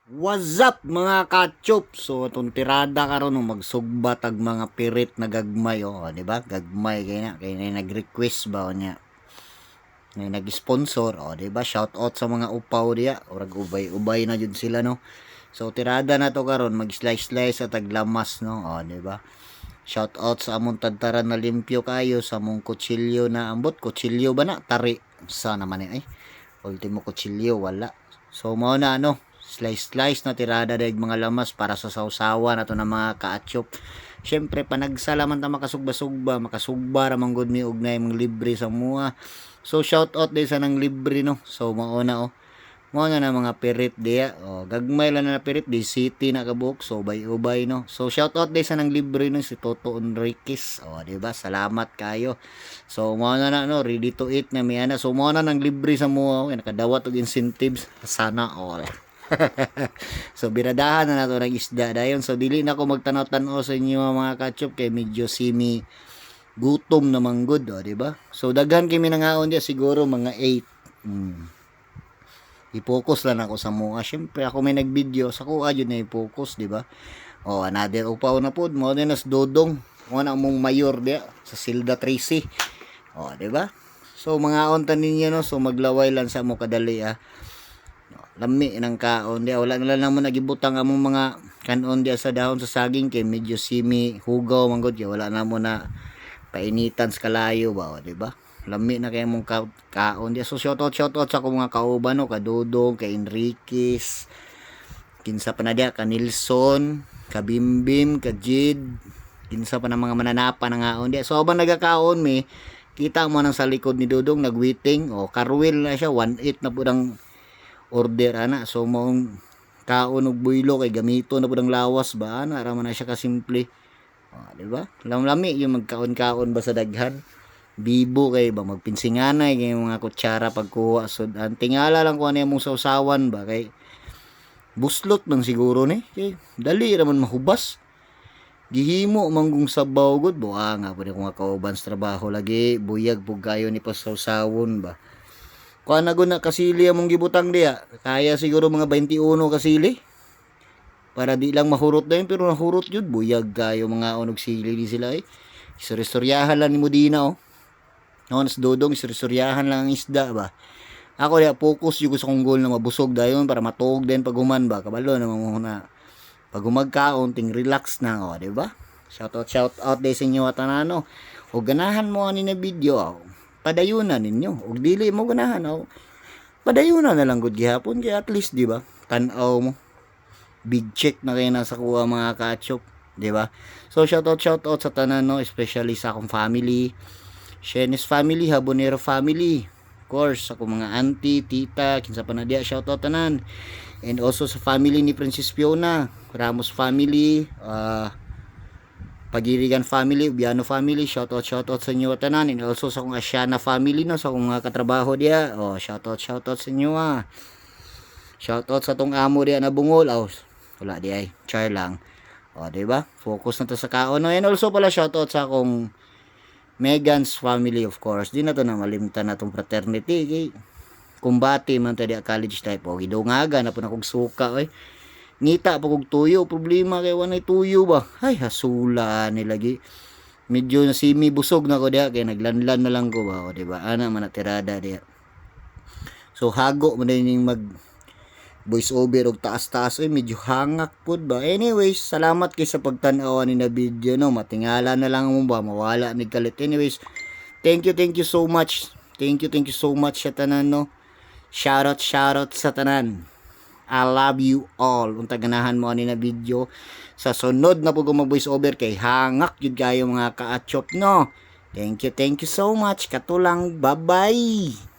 What's up mga kachop? So itong tirada karon magsugba tag mga pirit na gagmay di ba? Gagmay kay na nag-request ba niya. Ngay nag-sponsor di ba? Shout out sa mga upaw diya. Orag ubay-ubay na jud sila no. So tirada na to karon mag-slice sa taglamas no, di ba? Shout out sa among tadtaran na limpyo kayo sa among kutsilyo na ambot, kutsilyo ba na tari sa naman ultimo kutsilyo wala. So mao na slice na tirada daig mga lamas para sa sausawan ato na mga kaatsyop. Syempre panagsalaman ta makasugba ramang good mi ugnay mga libre sa mua. So shout out din sa nang libre no. So mao na mga pirit diya. Gagmay lang na pirit di city na kabuk. So ubay no. So shout out din sa nang libre no si Toto Enriquez. Di ba? Salamat kayo. So mao na ready to eat na mi ana. So mao na nang libre sa mua nakadawat og incentives sana all. So biradahan na nato ng isda dayon. So dili na ko magtanaw-tanaw sa inyo mga kachop kay medyo simi gutom na manggod di ba? So daghan kami nangaon dia siguro mga 8. I-focus lang ako sa mga. Syempre ako may nag-video sa ko jud na i-focus di ba? Another upaw na pod mo din as dodong. Na mong mayor dia sa Silda Tracy. Di ba? So mga ontan ninyo no. So maglaway lang sa mo kadali lami ng kaon dia wala na lang naman nagibutang among mga kanon dia sa dahon sa saging kay medyo simi hugaw manggod ya wala na mo na painitan sa kalayo ba di ba lami na kay mong kaon dia. So shout out sa akong mga kauban no kadudong kay Enriquez kinsa pa na dia ka Nilson ka Bimbim ka Jid kinsa pa na mga mananapa na ngaon dia. So abang nagakaon mi kita mo nang sa likod ni Dudong nagwiting karwil na siya 1-8 na pudang order ana. So maong kaon og buylo kay gamito na pud ang lawas ba ana ra man na siya ka simple di ba lamlami yung magkaon-kaon ba sa daghan bibo kay ba magpinsinganay kay mga kutsara pagkuha so tingala lang ko ano yung sausawan ba kay buslot man siguro ni kay dali ra man mahubas gihimo manggong sabaw gud buha nga pud ko nga kauban sa trabaho lagi buyag pug kayo ni pasawsawon ba. Kuha na na kasili among gibutang diya. Kaya siguro mga 21 kasili. Para di lang mahurot na yun. Pero nahurot yun. Buyag kayo mga onog sili di sila Isuryahan lang ni Modina Nas dodong isuryahan lang ang isda ba. Ako diya focus yung gusto kong goal na mabusog dayon para matog din pag human ba. Kabalo naman muna. Pag humagkaon ting relax na di ba? Shout out din sa inyo at anano. O ganahan mo ani na video padayunan ninyo og dili mo ganahan padayunan na lang gud gihapon kay at least di ba tan-aw mo big check na kay nasa kuha mga kachop di ba. So shout out sa tanan especially sa akong family Shenis family Habonero family of course ako mga auntie tita kinsa pa na diya shout out tanan and also sa family ni Princess Fiona Ramos family Pagirigan family, Ubiano family, shout out sa inyo tanan and also sa akong Asiana family sa akong mga katrabaho diya. Shout out sa inyo Shout out sa tong amo diya na bungol. Wala di ay, char lang. Di ba? Focus na to sa kaon and also pala shout out sa akong Megan's family of course. Di na to na malimtan na tong fraternity. Kumbati man ta diya college type. Gidungaga na po na kog suka ngita pa kog tuyo problema kay wanay tuyo ba ay hasula ni lagi medyo na simi busog na ko diha kay naglanlan na lang ko ba di ba ana man tirada diha. So hago man ning mag voice over og taas-taas medyo hangak pud ba. Anyways salamat kay sa pagtan-aw ni na video matingala na lang mo ba mawala ni kalit. Anyways thank you so much sa tanan shout out sa tanan. I love you all. Unta ganahan mo ani na video sa sunod na pug mag voice over kay hangak jud kayo mga kaatchop no. Thank you so much. Katulang bye-bye.